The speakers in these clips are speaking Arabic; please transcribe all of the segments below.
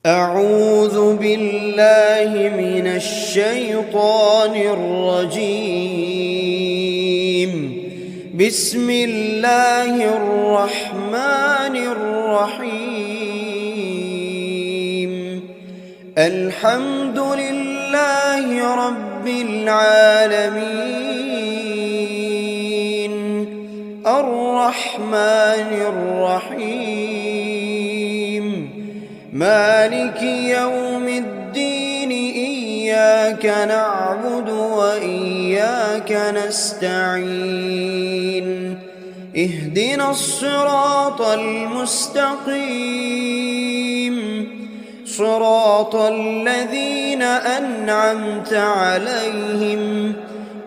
أعوذ بالله من الشيطان الرجيم. بسم الله الرحمن الرحيم. الحمد لله رب العالمين، الرحمن الرحيم، مالك يوم الدين. إياك نعبد وإياك نستعين. اهدنا الصراط المستقيم، صراط الذين أنعمت عليهم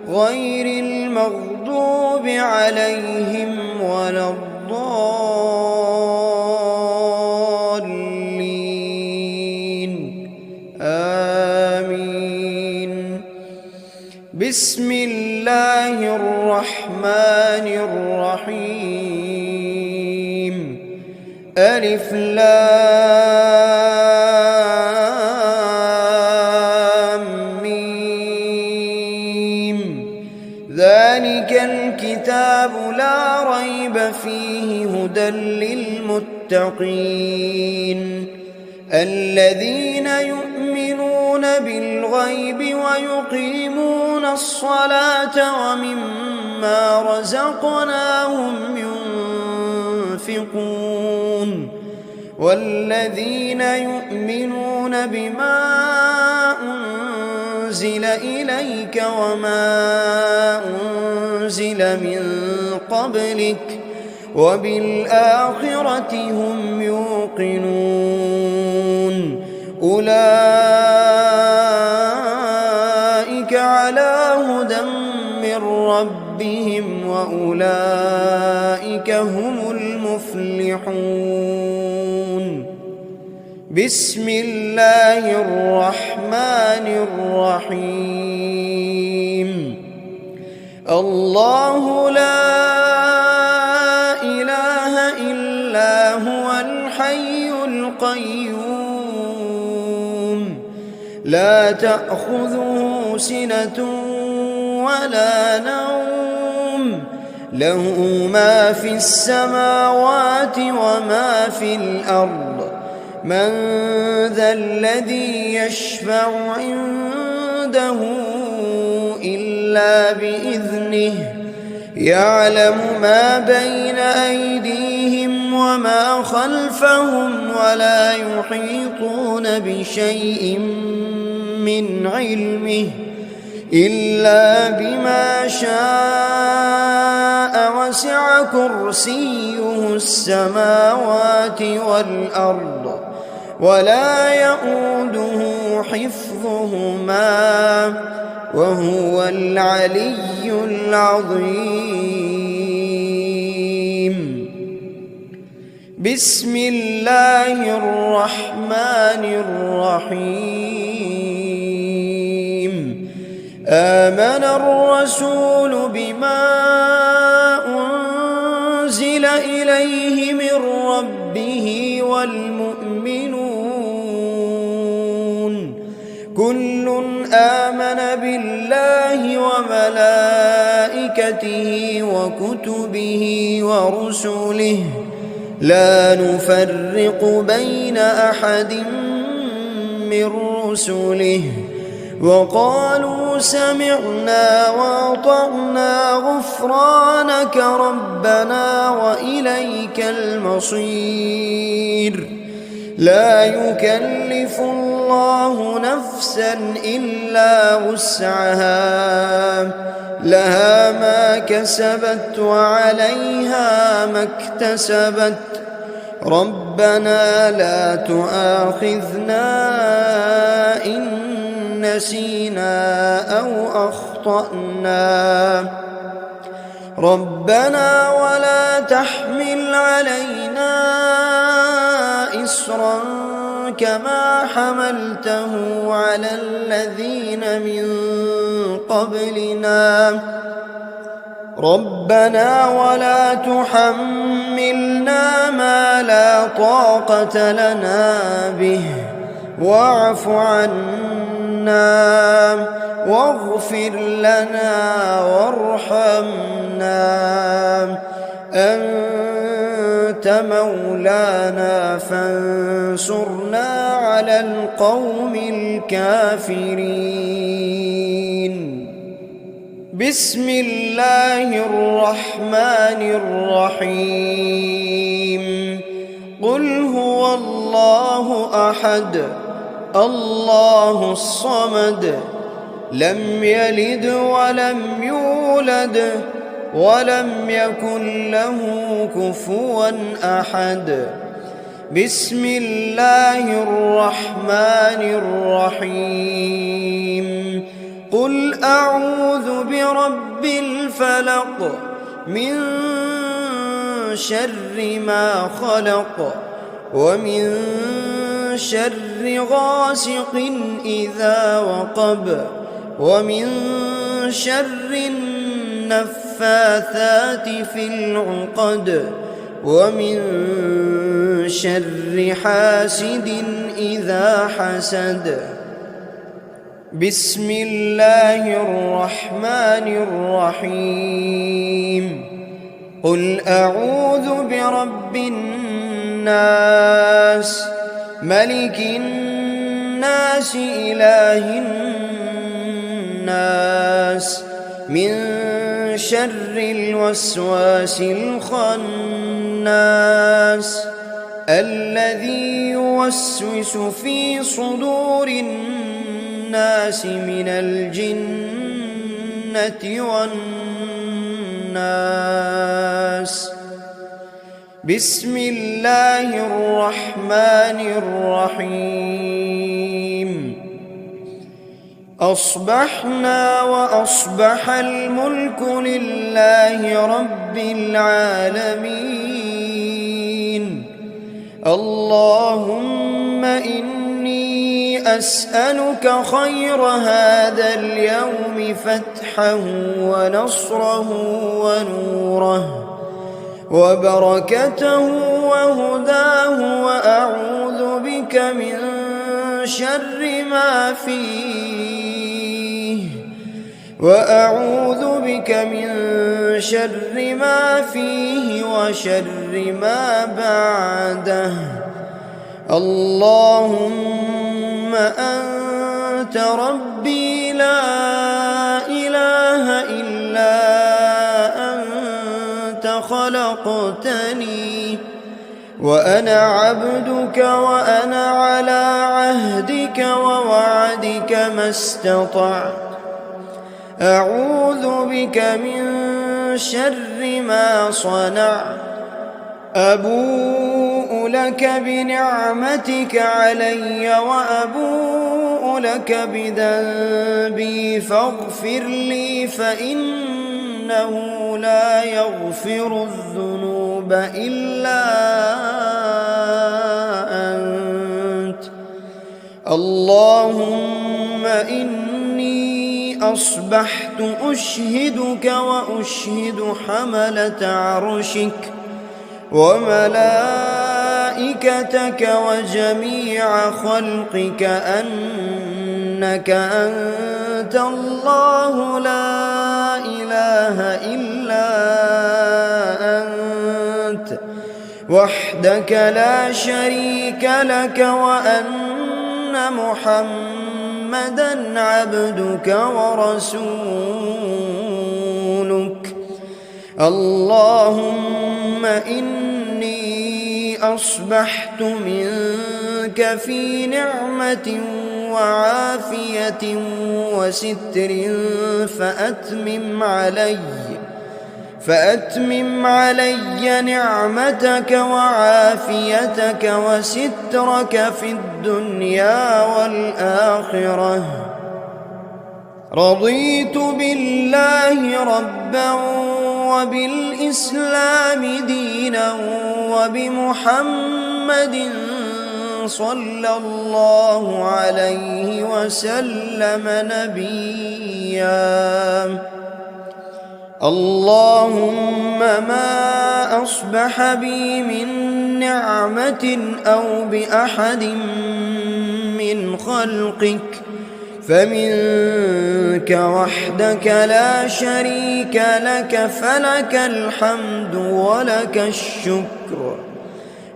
غير المغضوب عليهم ولا الضالين. آمين. بسم الله الرحمن الرحيم. ألف لام ميم. ذلك الكتاب لا ريب فيه هدى للمتقين، الذين يؤمنون بالغيب ويقيمون الصلاة ومما رزقناهم ينفقون، والذين يؤمنون بما أنزل إليك وما أنزل من قبلك وبالآخرة هم يوقنون. أولئك على هدى من ربهم وأولئك هم المفلحون. بسم الله الرحمن الرحيم. الله لا إله إلا هو الحي القيوم، لا تأخذه سنة ولا نوم، له ما في السماوات وما في الأرض. من ذا الذي يشفع عنده إلا بإذنه، يعلم ما بين أيديهم وما خلفهم ولا يحيطون بشيء من علمه إلا بما شاء، وسع كرسيه السماوات والأرض ولا يئوده حفظهما وهو العلي العظيم. بسم الله الرحمن الرحيم. آمن الرسول بما أنزل إليه من ربه والمؤمنون، كل آمن بالله وملائكته وكتبه ورسله، لا نفرق بين أحد من رسله، وقالوا سمعنا وأطعنا غفرانك ربنا وإليك المصير. لا يكلف الله نفسا إلا وسعها، لها ما كسبت وعليها ما اكتسبت. ربنا لا تؤاخذنا إن نسينا أو أخطأنا، ربنا ولا تحمل علينا إصرا كما حملته على الذين من قبلنا، ربنا ولا تحملنا ما لا طاقة لنا به واعف عنا واغفر لنا وارحمنا أنت مولانا فانصرنا على القوم الكافرين. بسم الله الرحمن الرحيم. قل هو الله أحد الله الصمد لم يلد ولم يولد ولم يكن له كفوا أحد. بسم الله الرحمن الرحيم. قل أعوذ برب الفلق من شر ما خلق ومن شر غاسق إذا وقب ومن شر النفاثات في العقد ومن شر حاسد إذا حسد. بسم الله الرحمن الرحيم. قل أعوذ برب الناس ملك الناس إله الناس من شر الوسواس الخناس الذي يوسوس في صدور الناس من الجنة والناس. بسم الله الرحمن الرحيم. أصبحنا وأصبح الملك لله رب العالمين. اللهم إني أسألك خير هذا اليوم فتحه ونصره ونوره وبركته وهداه وأعوذ بك من شر ما فيه وشر ما بعده. اللهم أنت ربي لا إله إلا أنت خلقتني وأنا عبدك وأنا على عهدك ووعدك ما استطعت. أعوذ بك من شر ما صنعت. أبوء لك بنعمتك علي وأبوء لك بذنبي فاغفر لي فإنه لا يغفر الذنوب إلا أنت. اللهم إني أصبحت أشهدك وأشهد حملة عرشك وملائكتك وجميع خلقك أنك أنت الله لا إله إلا أنت وحدك لا شريك لك وأن محمدًا عبدك ورسولك. اللهم إني أصبحت منك في نعمة وعافية وستر فأتمم علي نعمتك وعافيتك وسترك في الدنيا والآخرة. رضيت بالله ربا وبالإسلام دينا وبمحمد صلى الله عليه وسلم نبيا. اللهم ما أصبح بي من نعمة أو بأحد من خلقك فمنك وحدك لا شريك لك، فلك الحمد ولك الشكر.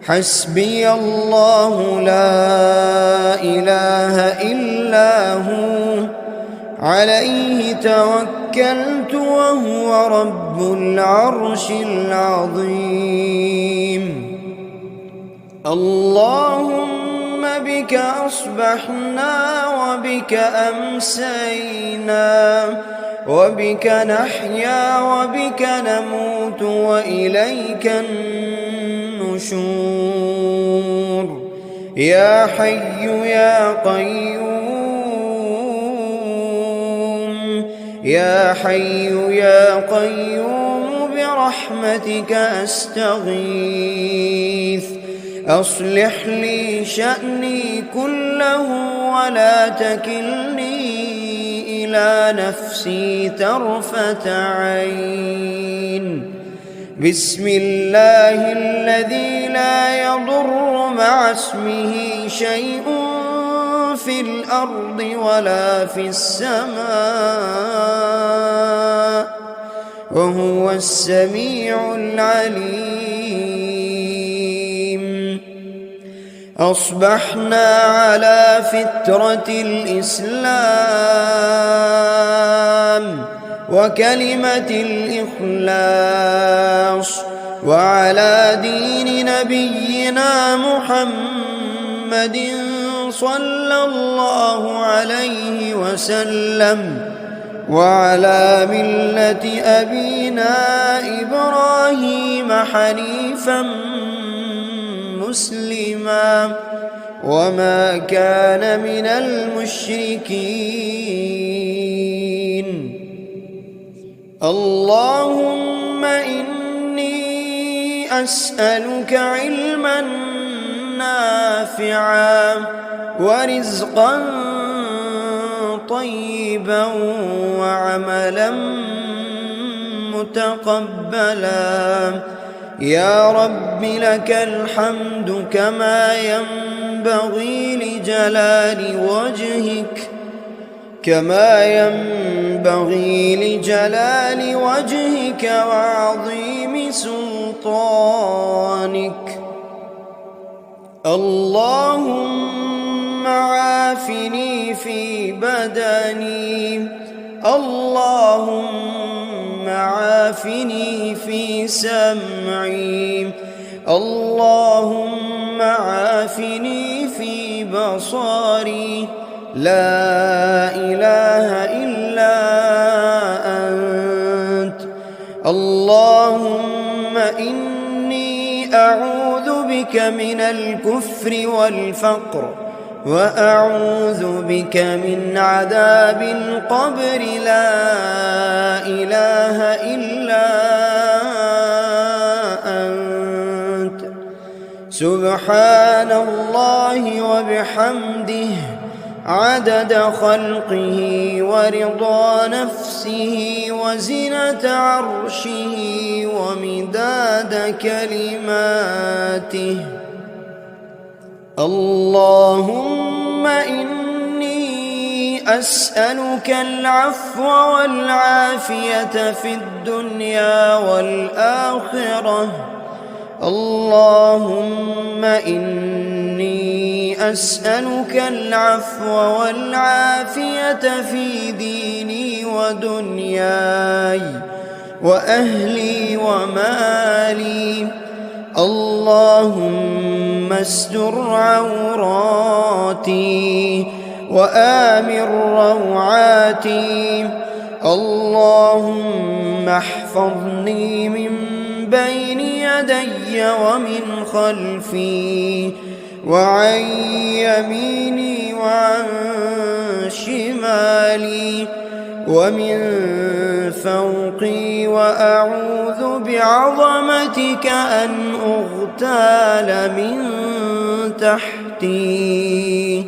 حسبي الله لا إله إلا هو، عليه توكلت وهو رب العرش العظيم. اللهم بك أصبحنا وبك أمسينا، وبك نحيا وبك نموت وإليك النشور. يا حي يا قيوم، يا حي يا قيوم برحمتك أستغيث. أصلح لي شأني كله ولا تكلني إلى نفسي طرفة عين. بسم الله الذي لا يضر مع اسمه شيء في الأرض ولا في السماء، وهو السميع العليم. أصبحنا على فطرة الإسلام وكلمة الإخلاص، وعلى دين نبينا محمد صلى الله عليه وسلم، وعلى ملة أبينا إبراهيم حنيفا مسلما وما كان من المشركين. اللهم إني أسألك علما نافعا ورزقا طيبا وعملا متقبلا. يا رب لك الحمد كما ينبغي لجلال وجهك وعظيم سلطانك. اللهم عافني في بدني، اللهم عافني في سمعي، اللهم عافني في بصري. لا إله إلا أنت. اللهم إني أعوذ بك من الكفر والفقر، وأعوذ بك من عذاب القبر. لا إله إلا أنت. سبحان الله وبحمده عدد خلقه ورضا نفسه وزنة عرشه ومداد كلماته. اللهم إني أسألك العفو والعافية في الدنيا والآخرة. اللهم إني أسألك العفو والعافية في ديني ودنياي وأهلي ومالي. اللهم استر عوراتي وآمن روعاتي. اللهم احفظني من بين يدي ومن خلفي وعن يميني وعن شمالي ومن فوقي، وأعوذ بعظمتك أن أغتال من تحتي.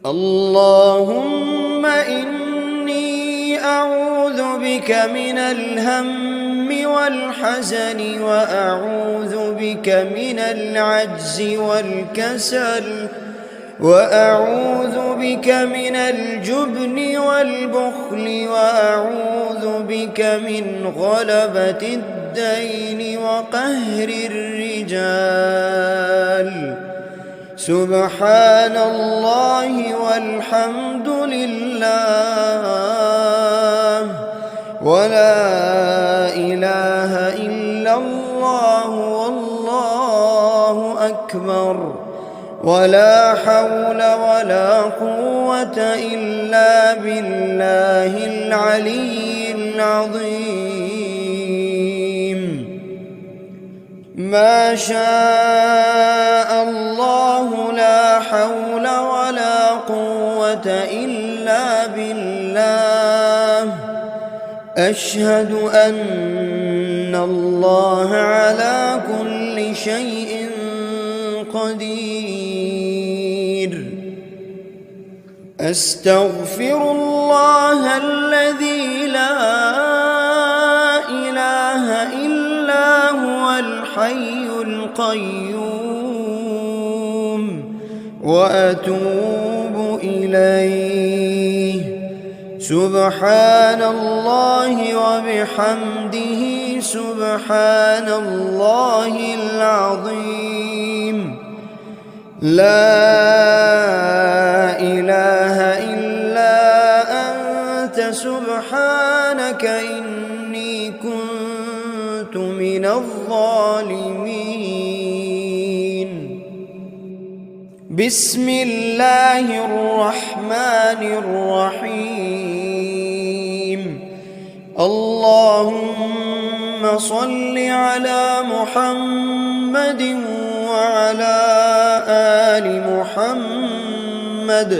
اللهم إني أعوذ بك من الهم والحزن، وأعوذ بك من العجز والكسل، وأعوذ بك من الجبن والبخل وأعوذ بك من غلبة الدين وقهر الرجال. سبحان الله والحمد لله ولا إله إلا الله والله أكبر ولا حول ولا قوة إلا بالله العلي العظيم. ما شاء الله لا حول ولا قوة إلا بالله. أشهد أن الله على كل شيء قدير. أستغفر الله الذي لا إله إلا هو الحي القيوم وأتوب إليه. سبحان الله وبحمده سبحان الله العظيم. لا إله إلا أنت سبحانك إني كنت من الظالمين. بسم الله الرحمن الرحيم. اللهم صل على محمد وعلى آل محمد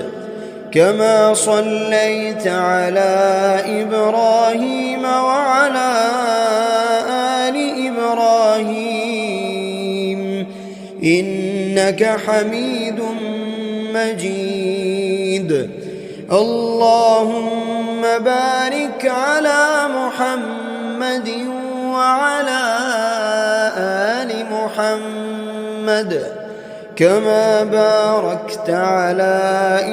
كما صليت على إبراهيم وعلى آل إبراهيم إنك حميد مجيد. اللهم بارك على محمد وعلى آل محمد كما باركت على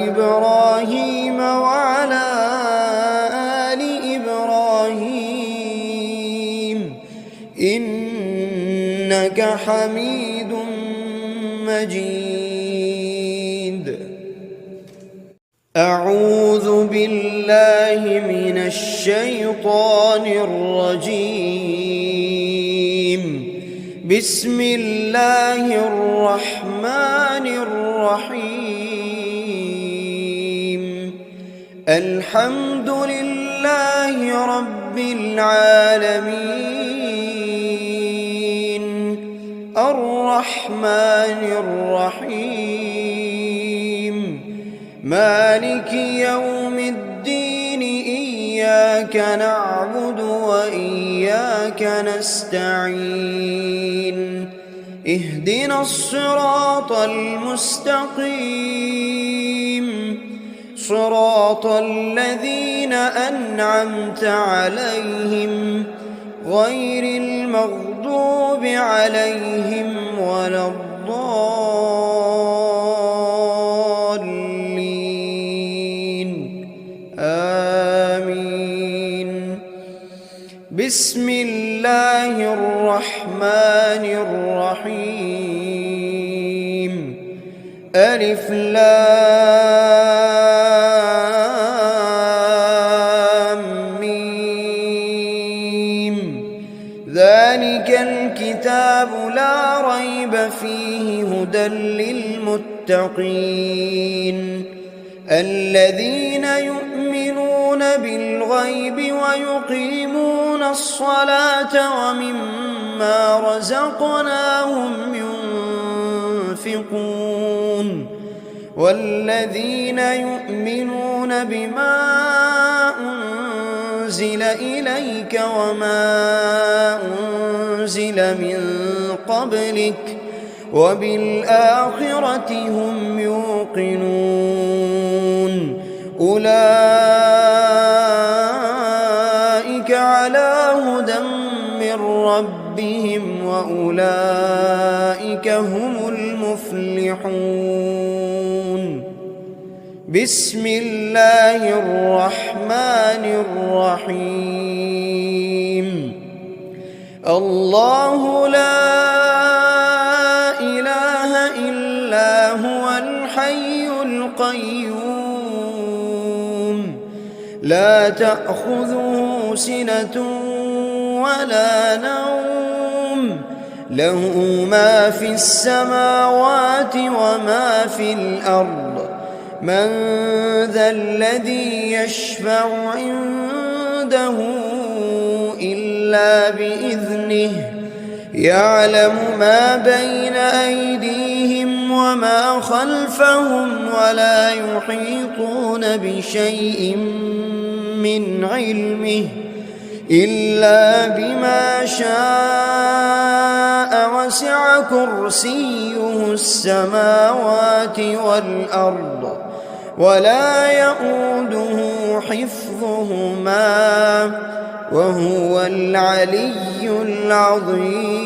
إبراهيم وعلى آل إبراهيم إنك حميد مجيد. أعوذ بالله من الشيطان الرجيم. بسم الله الرحمن الرحيم. الحمد لله رب العالمين الرحمن الرحيم مالك يوم الدين. إياك نعبد وإياك نستعين. اهدنا الصراط المستقيم صراط الذين أنعمت عليهم غير المغضوب عليهم ولا الضالين. آمين. بسم الله الرحمن الرحيم. ألف لام ميم. ذلك الكتاب لا ريب فيه هدى للمتقين الذين يؤمنون بالغيب ويقيمون الصلاة ومما رزقناهم ينفقون والذين يؤمنون بما أنزل إليك وما أنزل من قبلك وبالآخرة هم يوقنون. أولئك على هدى من ربهم وأولئك هم المفلحون. بسم الله الرحمن الرحيم الله لا إله إلا هو الحي القيوم لا تأخذه سنة ولا نوم له ما في السماوات وما في الأرض من ذا الذي يشفع عنده إلا بإذنه يعلم ما بين أيديهم وما خلفهم ولا يحيطون بشيء من علمه إلا بما شاء وسع كرسيه السماوات والأرض ولا يؤوده حفظهما وهو العلي العظيم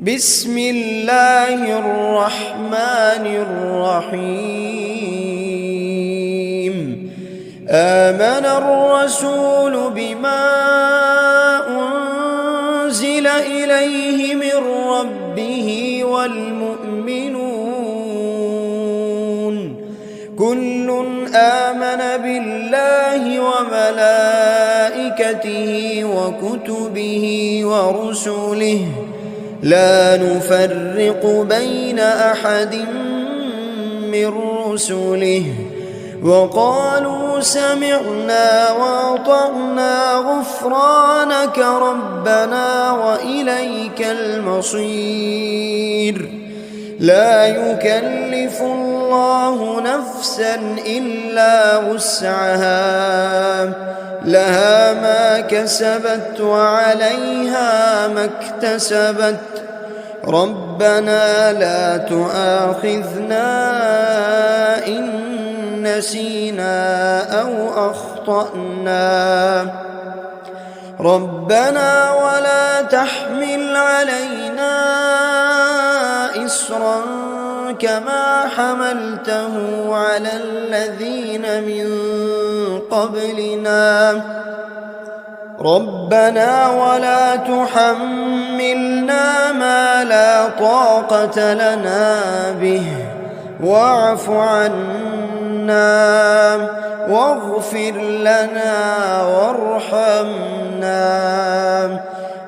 بسم الله الرحمن الرحيم آمن الرسول بما أنزل إليه من ربه والمؤمنون كل آمن بالله وملائكته وكتبه ورسله لا نفرق بين أحد من رسله وقالوا سمعنا وأطعنا غفرانك ربنا وإليك المصير لا يكلف الله نفسا إلا وسعها لها ما كسبت وعليها ما اكتسبت ربنا لا تؤاخذنا إن نسينا أو أخطأنا ربنا ولا تحمل علينا إصرا كما حملته على الذين من قبلنا ربنا ولا تحملنا ما لا طاقة لنا به واعف عنا واغفر لنا وارحمنا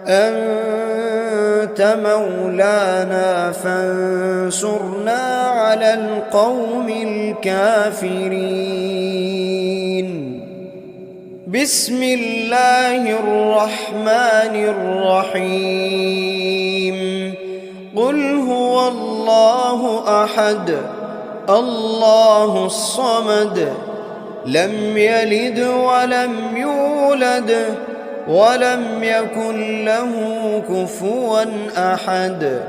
أنت مولانا فانصرنا على القوم الكافرين بسم الله الرحمن الرحيم قل هو الله أحد الله الصمد لم يلد ولم يولد ولم يكن له كفوا أحد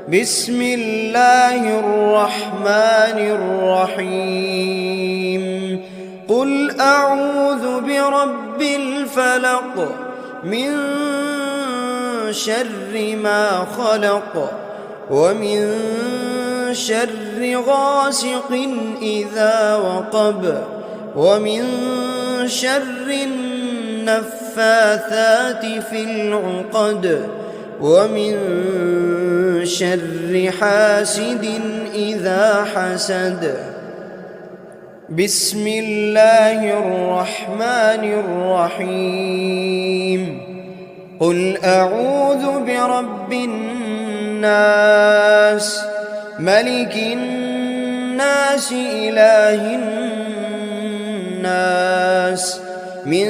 بسم الله الرحمن الرحيم قل أعوذ برب الفلق من شر ما خلق ومن شر غاسق إذا وقب ومن شر النفاثات في العقد ومن شر حاسد إذا حسد بسم الله الرحمن الرحيم قل أعوذ برب الناس ملك الناس إله الناس من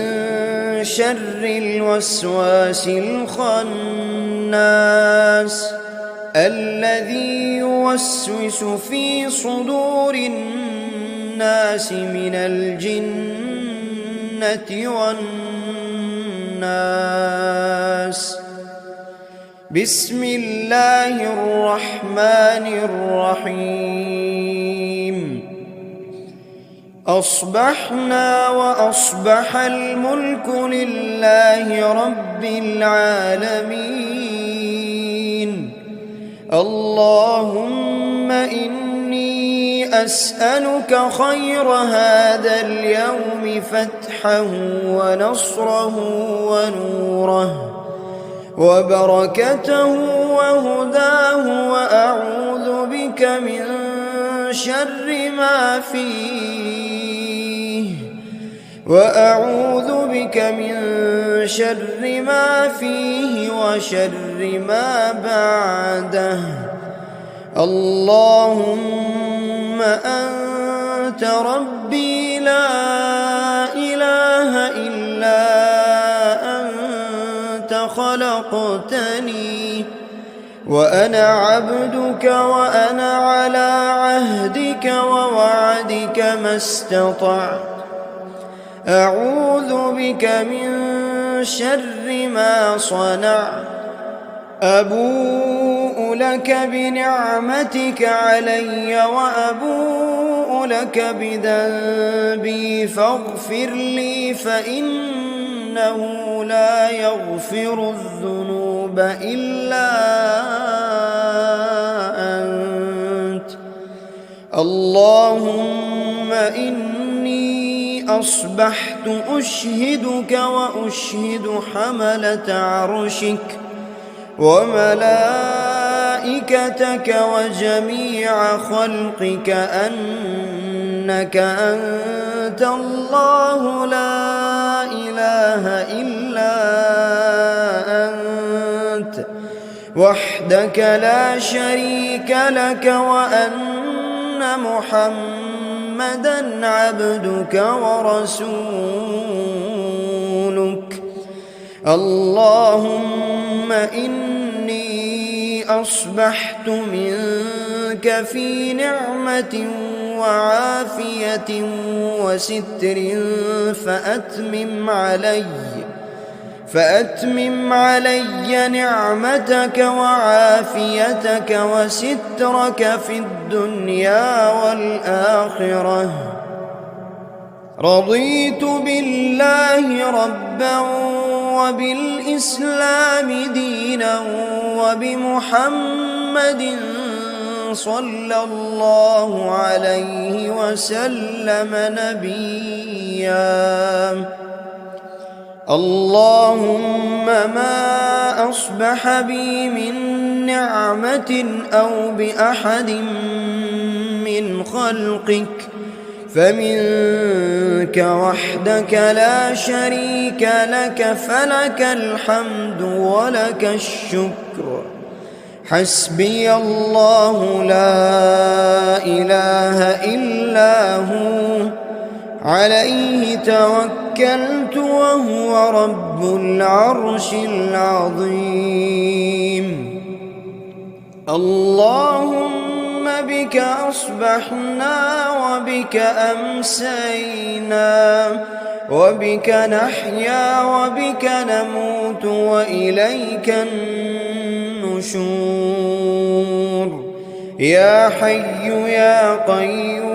شر الوسواس الخناس الذي يوسوس في صدور الناس من الجنة والناس بسم الله الرحمن الرحيم أصبحنا وأصبح الملك لله رب العالمين اللهم إني أسألك خير هذا اليوم فتحه ونصره ونوره وبركته وهداه، وأعوذ بك من شر ما فيه وشر ما بعده. اللهم أنت ربي لا إله إلا أنت خلقتني وأنا عبدك وأنا على عهدك ووعدك ما استطعت. أعوذ بك من شر ما صنعت. أبوء لك بنعمتك علي وأبوء لك بذنبي فاغفر لي فإنه لا يغفر الذنوب إلا أنت. اللهم إني أصبحت أشهدك وأشهد حملة عرشك وملائكتك وجميع خلقك أنك أنت الله لا إله إلا أنت وحدك لا شريك لك، وأن محمدًا عبدك ورسولك. اللهم إني أصبحت منك في نعمة وعافية وستر فأتمم علي نعمتك وعافيتك وسترك في الدنيا والآخرة. رضيت بالله ربا وبالإسلام دينا وبمحمد صلى الله عليه وسلم نبيا. اللهم ما أصبح بي من نعمة أو بأحد من خلقك فمنك وحدك لا شريك لك، فلك الحمد ولك الشكر. حسبي الله لا إله إلا هو عليه توكلت وهو رب العرش العظيم. اللهم بك أصبحنا وبك أمسينا وبك نحيا وبك نموت وإليك النشور. يا حي يا قيوم،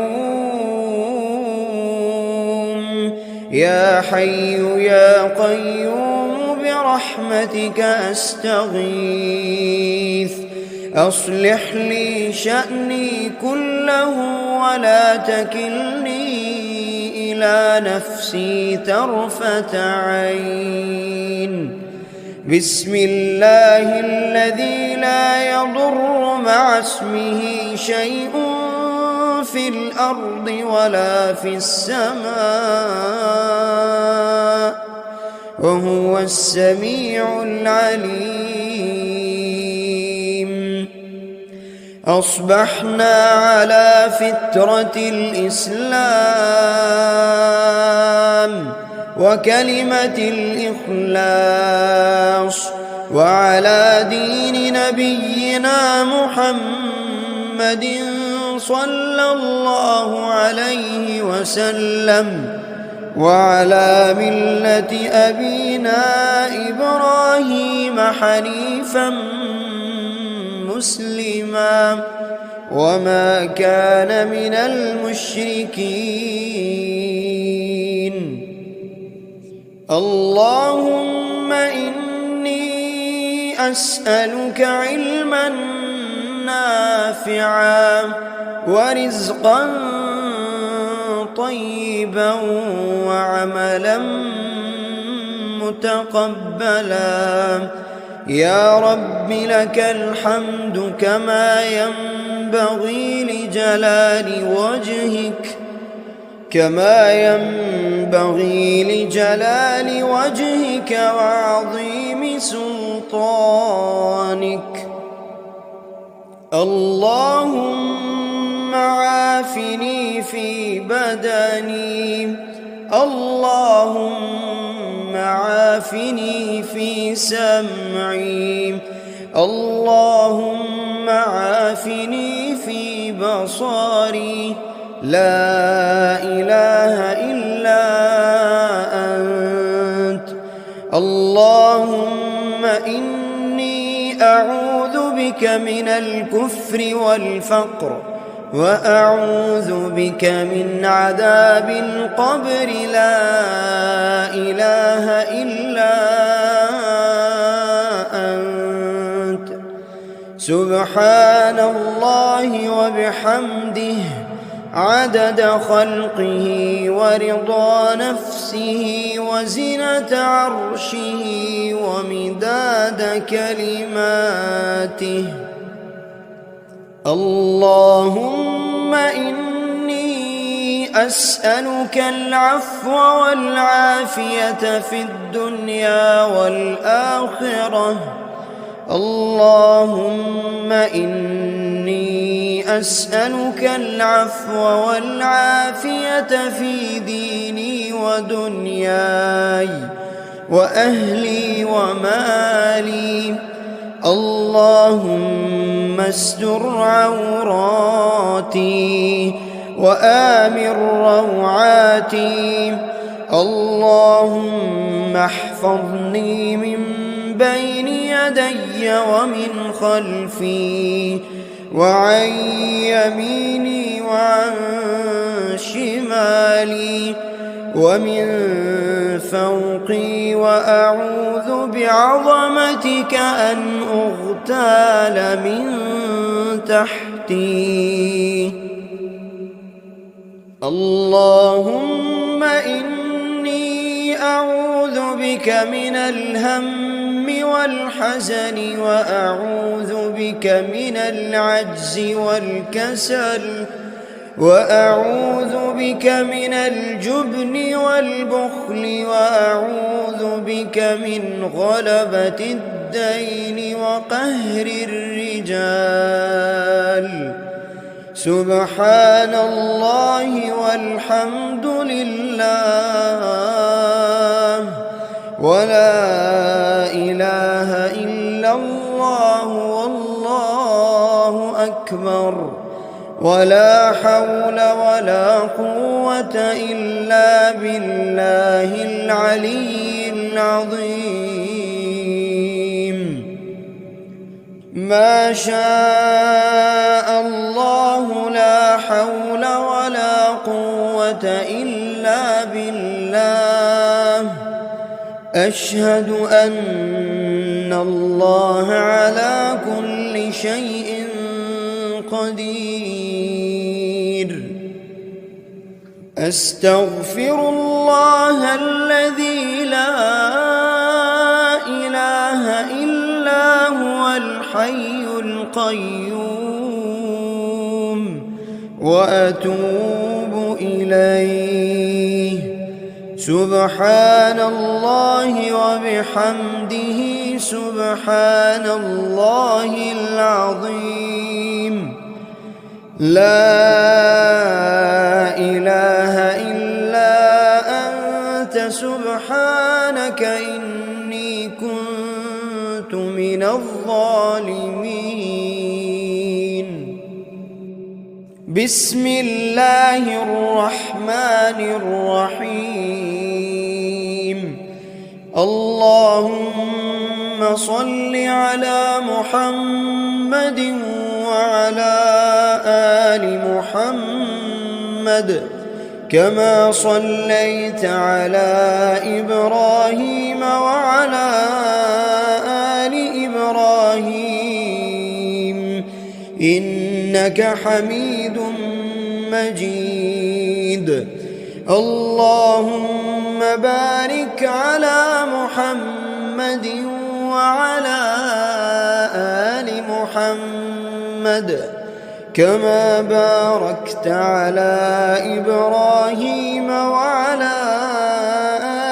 يا حي يا قيوم برحمتك أستغيث. أصلح لي شأني كله ولا تكلني إلى نفسي طرفة عين. بسم الله الذي لا يضر مع اسمه شيء في الأرض ولا في السماء وهو السميع العليم. أصبحنا على فطرة الإسلام وكلمة الإخلاص وعلى دين نبينا محمد صلى الله عليه وسلم وعلى ملة أبينا إبراهيم حنيفا مسلما وما كان من المشركين. اللهم إني أسألك علما نافعا نافعا ورزقا طيبا وعملا متقبلا. يا رب لك الحمد كما ينبغي لجلال وجهك وعظيم سلطانك. اللهم عافني في بدني، اللهم عافني في سمعي، اللهم عافني في بصري. لا إله إلا أنت. اللهم إني أعوذ بك من الكفر والفقر، وأعوذ بك من عذاب القبر. لا إله إلا أنت. سبحان الله وبحمده عدد خلقه ورضا نفسه وزنة عرشه ومداد كلماته. اللهم إني أسألك العفو والعافية في الدنيا والآخرة. اللهم إني أسألك العفو والعافية في ديني ودنياي وأهلي ومالي. اللهم استر عوراتي وآمن روعاتي. اللهم احفظني من بين يدي ومن خلفي وعن يميني وعن شمالي ومن فوقي، وأعوذ بعظمتك أن أغتال من تحتي. اللهم إني أعوذ بك من الهم والحزن، وأعوذ بك من العجز والكسل، وأعوذ بك من الجبن والبخل، وأعوذ بك من غلبة الدين وقهر الرجال. سبحان الله والحمد لله ولا إله إلا الله والله أكبر، ولا حول ولا قوة إلا بالله العلي العظيم. ما شاء الله لا حول ولا قوة إلا بالله. أشهد أن الله على كل شيء قدير. أستغفر الله الذي لا إله إلا هو الحي القيوم، وأتوب إليه. سبحان الله وبحمده سبحان الله العظيم. لا إله إلا أنت سبحانك إني كنت من الظالمين. بسم الله الرحمن الرحيم. اللهم صل على محمد وعلى آل محمد كما صليت على إبراهيم وعلى آل إبراهيم إنك حميد مجيد. اللهم بارك على محمد وعلى آل محمد كما باركت على إبراهيم وعلى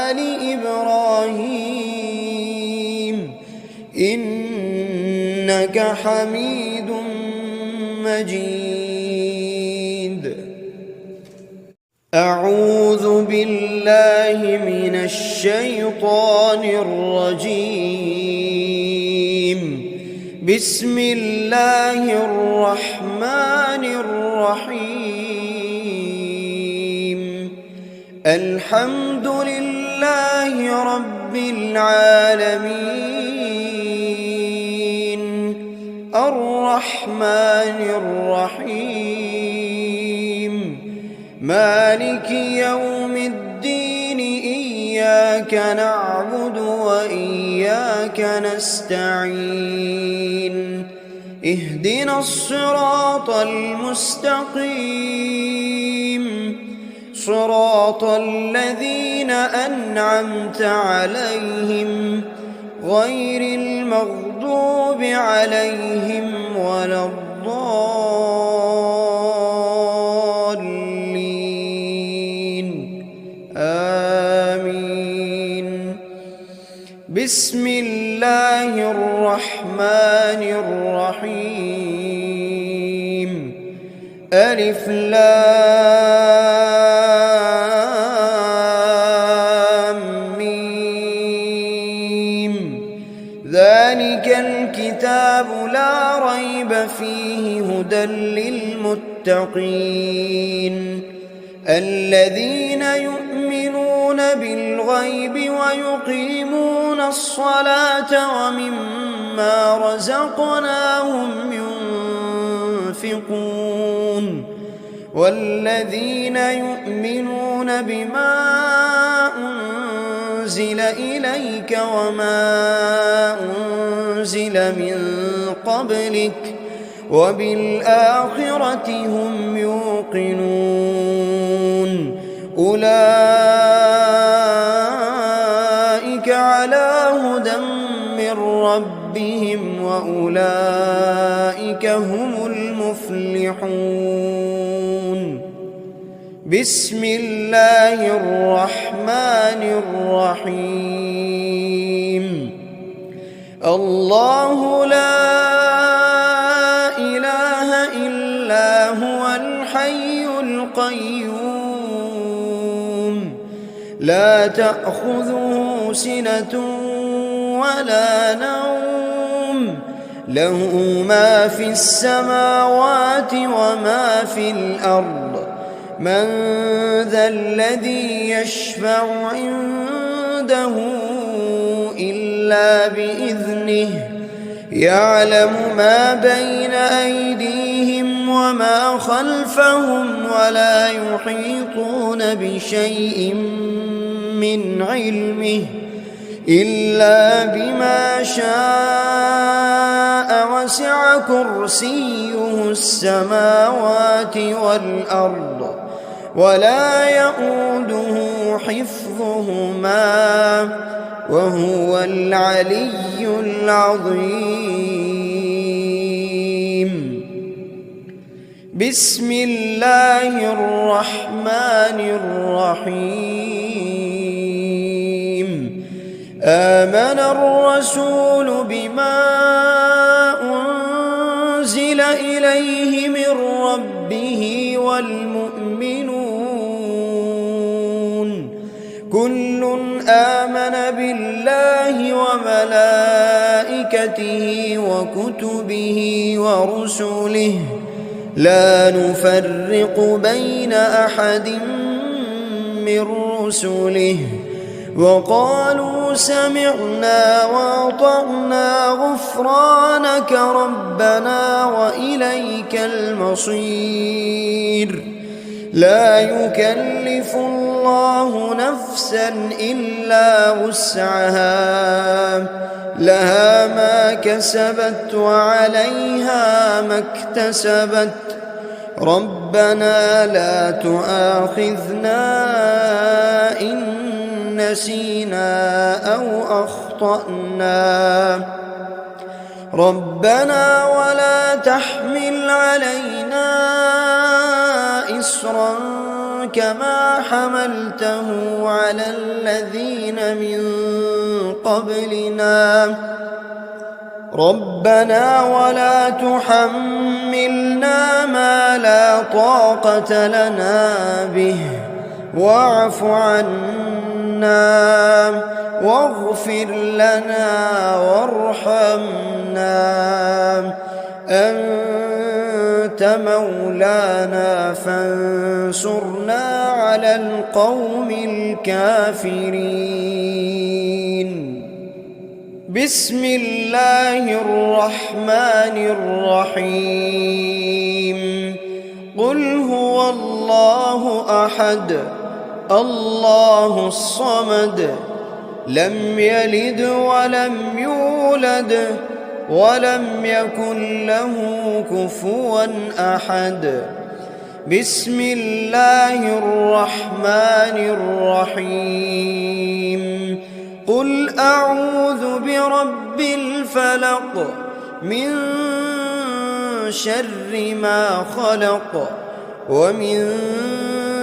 آل إبراهيم إنك حميد مجيد. أعوذ بالله من الشيطان الرجيم. بسم الله الرحمن الرحيم. الحمد لله رب العالمين الرحمن الرحيم مالك يوم الدين إياك نعبد وإياك نستعين اهدنا الصراط المستقيم صراط الذين أنعمت عليهم غير المغضوب عليهم ولا الضالين آمين. بسم الله الرحمن الرحيم. ألف لام ميم. ذلك الكتاب لا ريب فيه هدى للمتقين الذين يؤمنون بالغيب ويقيمون الصلاة ومما رزقناهم ينفقون والذين يؤمنون بما أنزل إليك وما أنزل من قبلك وبالآخرة هم يوقنون أولئك على هدى من ربهم وأولئك هم المفلحون. بسم الله الرحمن الرحيم. الله لا إله إلا هو الحي القيوم لا تأخذه سنة ولا نوم له ما في السماوات وما في الأرض من ذا الذي يشفع عنده إلا بإذنه يعلم ما بين أيديهم وما خلفهم ولا يحيطون بشيء من علمه إلا بما شاء وسع كرسيه السماوات والأرض ولا يؤوده حفظهما وهو العلي العظيم. بسم الله الرحمن الرحيم. آمن الرسول بما أنزل إليه من ربه والمؤمنون كل آمن بالله وملائكته وكتبه ورسله لا نفرق بين أحد من رسله وقالوا سمعنا وأطعنا غفرانك ربنا وإليك المصير. لا يكلف الله نفسا إلا وسعها لها ما كسبت وعليها ما اكتسبت ربنا لا تؤاخذنا إن نسينا أو أخطأنا ربنا ولا تحمل علينا إصرا كما حملته على الذين من قبلنا ربنا ولا تحملنا ما لا طاقة لنا به واعف عنا واغفر لنا وارحمنا أنت مولانا فانصرنا على القوم الكافرين. بسم الله الرحمن الرحيم. قل هو الله أحد الله الصمد لم يلد ولم يولد ولم يكن له كفوا أحد. بسم الله الرحمن الرحيم. قل أعوذ برب الفلق من شر ما خلق ومن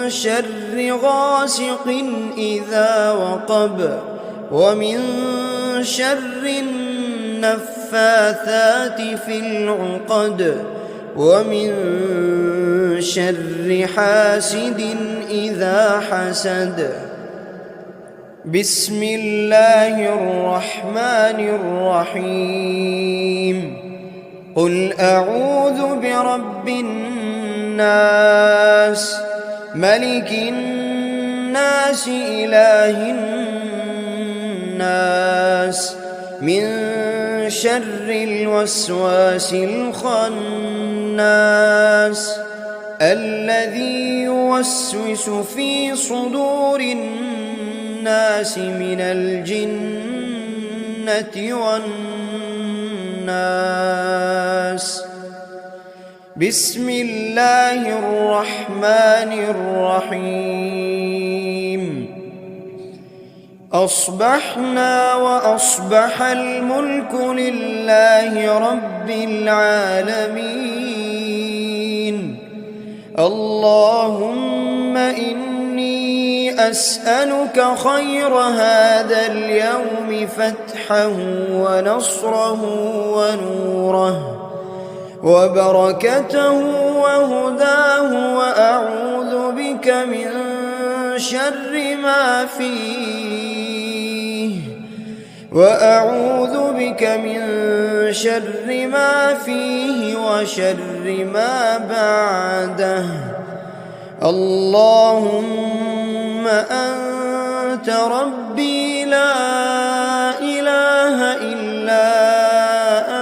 شر غاسق إذا وقب ومن شر النفاثات في العقد ومن شر حاسد إذا حسد. بسم الله الرحمن الرحيم. قل أعوذ برب الناس ملك الناس إله الناس من شر الوسواس الخناس الذي يوسوس في صدور الناس من الجنة والناس. بسم الله الرحمن الرحيم. أصبحنا وأصبح الملك لله رب العالمين. اللهم إني أسألك خير هذا اليوم فتحه ونصره ونوره وبركته وهداه وأعوذ بك من شر ما فيه وشر ما بعده. اللهم أنت ربي لا إله إلا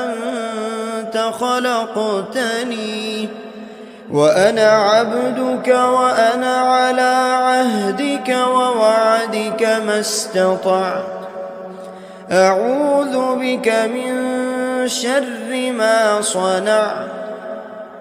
أنت خلقتني وأنا عبدك وأنا على عهدك ووعدك ما استطعت. أعوذ بك من شر ما صنعت.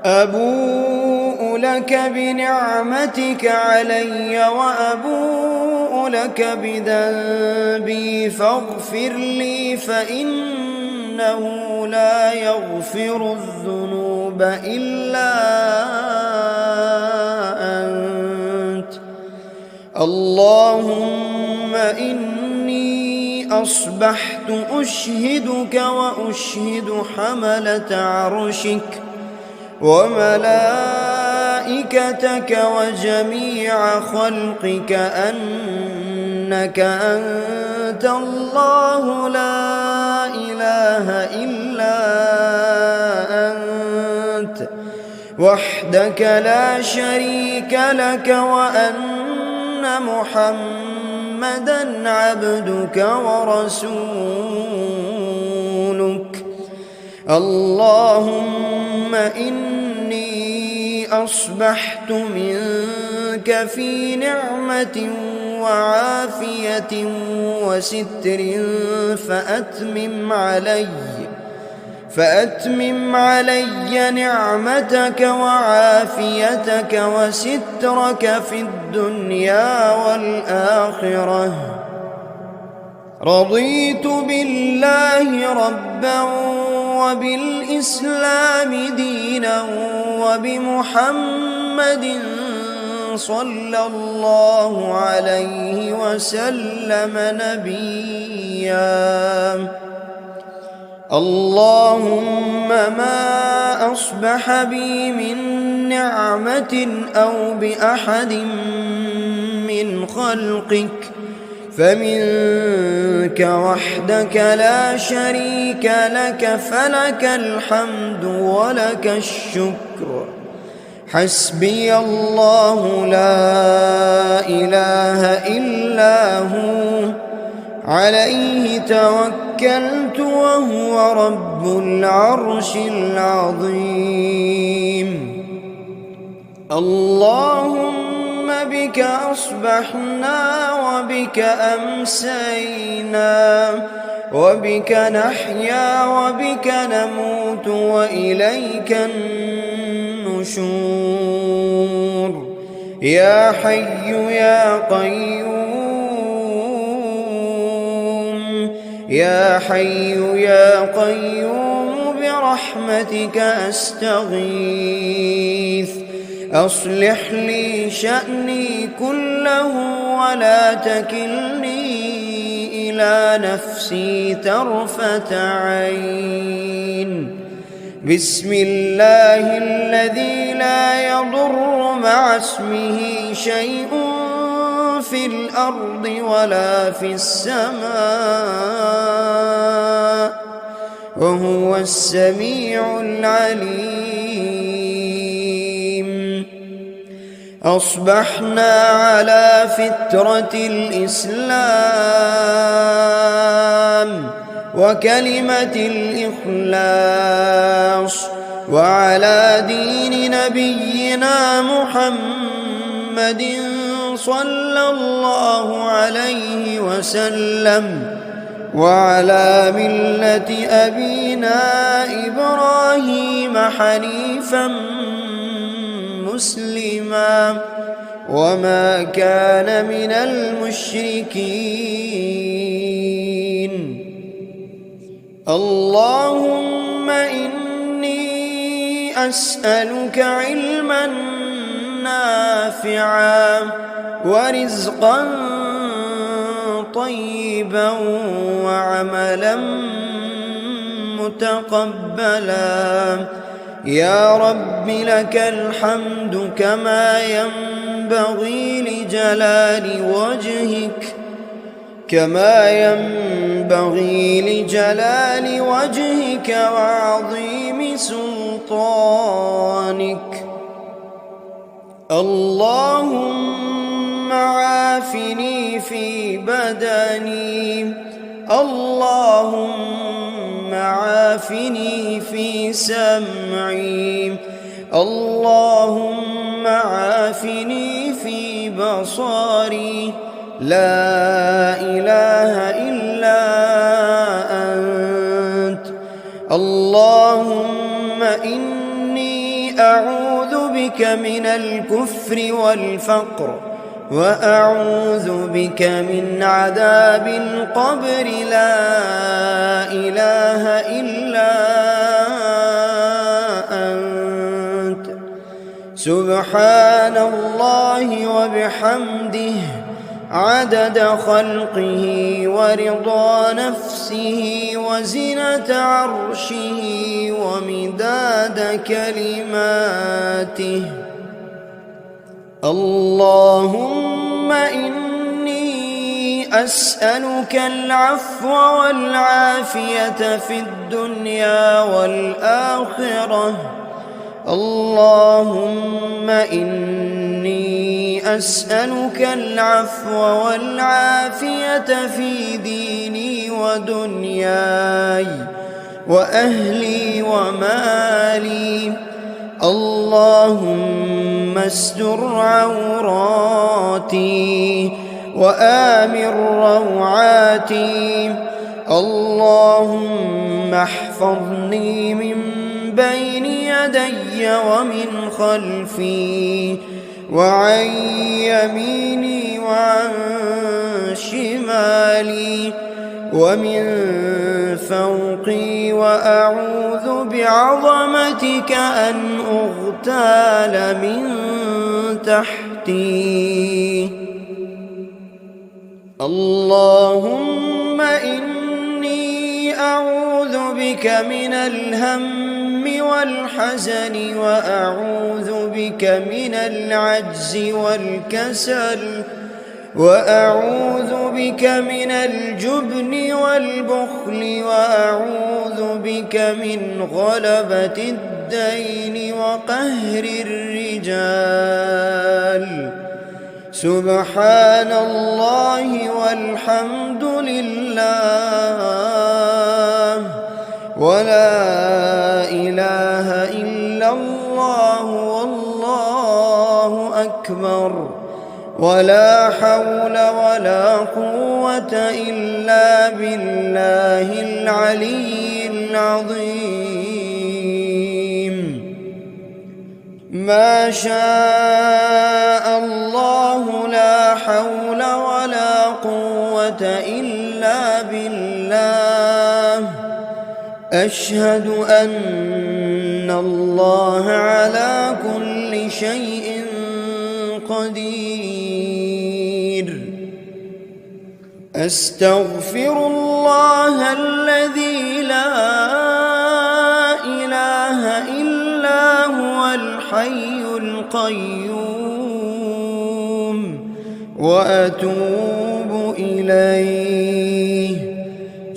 أبوء لك بنعمتك علي وأبوء لك بذنبي فاغفر لي فإنه لا يغفر الذنوب إلا أنت. اللهم إني أصبحت أشهدك وأشهد حملة عرشك وملائكتك وجميع خلقك أنك أنت الله لا إله إلا أنت وحدك لا شريك لك وأن محمدًا عبدك ورسولك. اللهم إني أصبحت منك في نعمة وعافية وستر فأتمم علي نعمتك وعافيتك وسترك في الدنيا والآخرة. رضيت بالله ربا وبالإسلام دينا وبمحمد صلى الله عليه وسلم نبيا. اللهم ما أصبح بي من نعمة أو بأحد من خلقك فمنك وحدك لا شريك لك، فلك الحمد ولك الشكر. حسبي الله لا إله إلا هو، عليه توكلت وهو رب العرش العظيم. اللهم بك أصبحنا وبك أمسينا وبك نحيا وبك نموت وإليك النشور. يا حي يا قيوم، يا حي يا قيوم برحمتك أستغيث. أصلح لي شأني كله ولا تكلني إلى نفسي طرفة عين. بسم الله الذي لا يضر مع اسمه شيء في الأرض ولا في السماء وهو السميع العليم. أصبحنا على فطرة الإسلام وكلمة الإخلاص وعلى دين نبينا محمد صلى الله عليه وسلم وعلى ملة أبينا إبراهيم حنيفا مسلما وما كان من المشركين. اللهم إني أسألك علما نافعا ورزقا طيبا وعملا متقبلا. يا رب لك الحمد كما ينبغي لجلال وجهك وعظيم سلطانك. اللهم عافني في بدني، اللهم عافني في سمعي، اللهم عافني في بصري. لا إله إلا أنت. اللهم إني أعوذ بك من الكفر والفقر وأعوذ بك من عذاب القبر. لا إله إلا أنت. سبحان الله وبحمده عدد خلقه ورضا نفسه وزنة عرشه ومداد كلماته. اللهم إني أسألك العفو والعافية في الدنيا والآخرة. اللهم إني أسألك العفو والعافية في ديني ودنياي وأهلي ومالي. اللهم استر عوراتي وآمن روعاتي. اللهم احفظني من بين يدي ومن خلفي وعن يميني وعن شمالي ومن فوقي، وأعوذ بعظمتك أن أغتال من تحتي. اللهم إني أعوذ بك من الهم والحزن، وأعوذ بك من العجز والكسل، وأعوذ بك من الجبن والبخل، وأعوذ بك من غلبة الدين وقهر الرجال. سبحان الله والحمد لله ولا إله إلا الله والله أكبر، ولا حول ولا قوة إلا بالله العلي العظيم. ما شاء الله لا حول ولا قوة إلا بالله. أشهد أن الله على كل شيء قدير. أستغفر الله الذي لا إله إلا هو الحي القيوم، وأتوب إليه.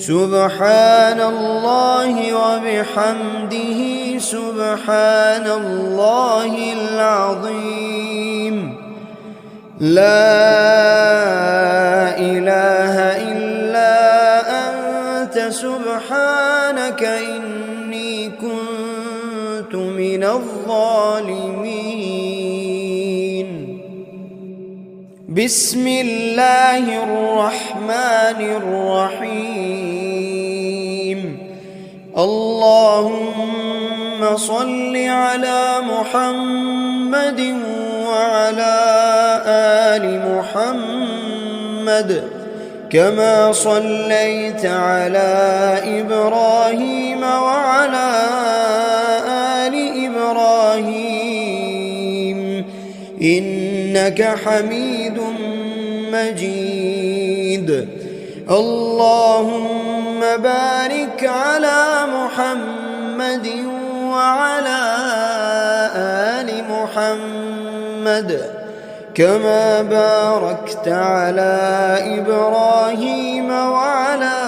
سبحان الله وبحمده سبحان الله العظيم. لا إله إلا أنت سبحانك إني كنت من الظالمين. بسم الله الرحمن الرحيم. اللهم صل على محمد وعلى آل محمد كما صليت على إبراهيم وعلى آل إبراهيم إنك حميد مجيد. اللهم بارك على محمد وعلى آل محمد كما باركت على إبراهيم وعلى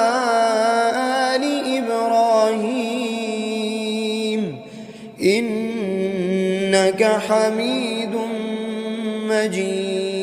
آل إبراهيم إنك حميد مجيد.